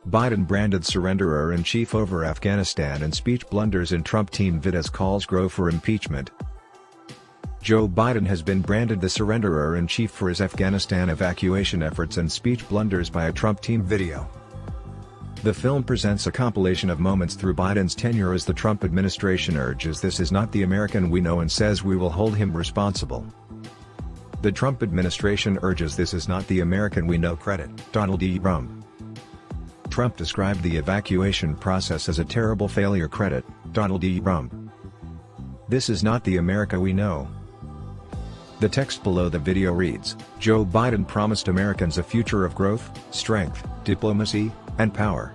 Biden branded surrenderer-in-chief over Afghanistan and speech blunders in Trump team vid as calls grow for impeachment. Joe Biden has been branded the surrenderer-in-chief for his Afghanistan evacuation efforts and speech blunders by a Trump team video. The film presents a compilation of moments through Biden's tenure as the Trump administration urges this is not the American we know and says we will hold him responsible. The Trump administration urges this is not the American we know. Credit Donald E. Trump. Trump described the evacuation process as a terrible failure. Credit Donald E. Trump. This is not the America we know. The text below the video reads, Joe Biden promised Americans a future of growth, strength, diplomacy, and power.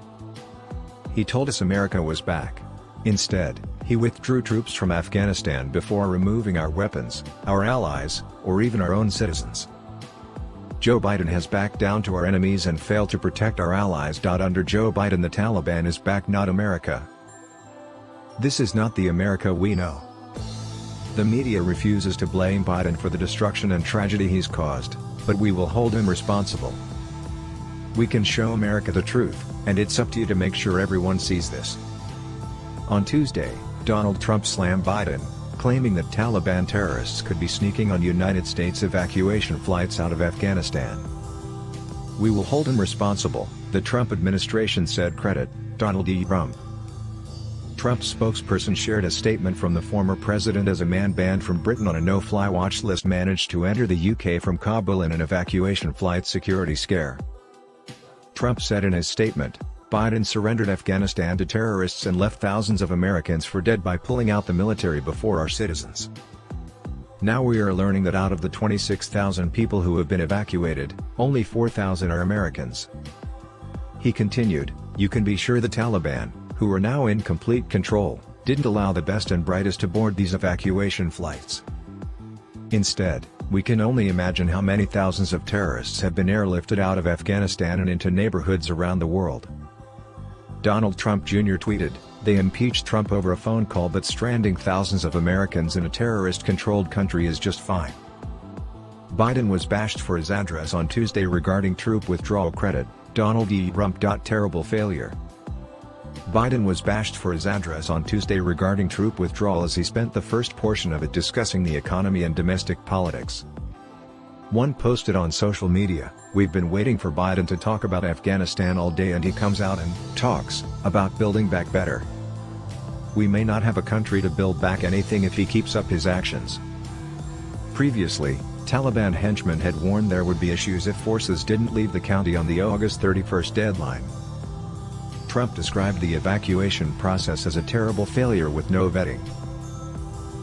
He told us America was back. Instead, he withdrew troops from Afghanistan before removing our weapons, our allies, or even our own citizens. Joe Biden has backed down to our enemies and failed to protect our allies. Under Joe Biden the Taliban is back, not America. This is not the America we know. The media refuses to blame Biden for the destruction and tragedy he's caused, but we will hold him responsible. We can show America the truth, and it's up to you to make sure everyone sees this. On Tuesday, Donald Trump slammed Biden, claiming that Taliban terrorists could be sneaking on United States evacuation flights out of Afghanistan. We will hold him responsible, the Trump administration said. Credit Donald E. Trump. Trump's spokesperson shared a statement from the former president as a man banned from Britain on a no-fly watch list managed to enter the UK from Kabul in an evacuation flight security scare. Trump said in his statement, Biden surrendered Afghanistan to terrorists and left thousands of Americans for dead by pulling out the military before our citizens. Now we are learning that out of the 26,000 people who have been evacuated, only 4,000 are Americans. He continued, you can be sure the Taliban, who are now in complete control, didn't allow the best and brightest to board these evacuation flights. Instead, we can only imagine how many thousands of terrorists have been airlifted out of Afghanistan and into neighborhoods around the world. Donald Trump Jr. tweeted, they impeached Trump over a phone call, but stranding thousands of Americans in a terrorist-controlled country is just fine. Biden was bashed for his address on Tuesday regarding troop withdrawal. Credit Donald E. Trump. Terrible failure. Biden was bashed for his address on Tuesday regarding troop withdrawal as he spent the first portion of it discussing the economy and domestic politics. One posted on social media, we've been waiting for Biden to talk about Afghanistan all day and he comes out and talks about building back better. We may not have a country to build back anything if he keeps up his actions. Previously, Taliban henchmen had warned there would be issues if forces didn't leave the county on the August 31st deadline. Trump described the evacuation process as a terrible failure with no vetting.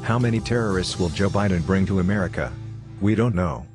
How many terrorists will Joe Biden bring to America? We don't know.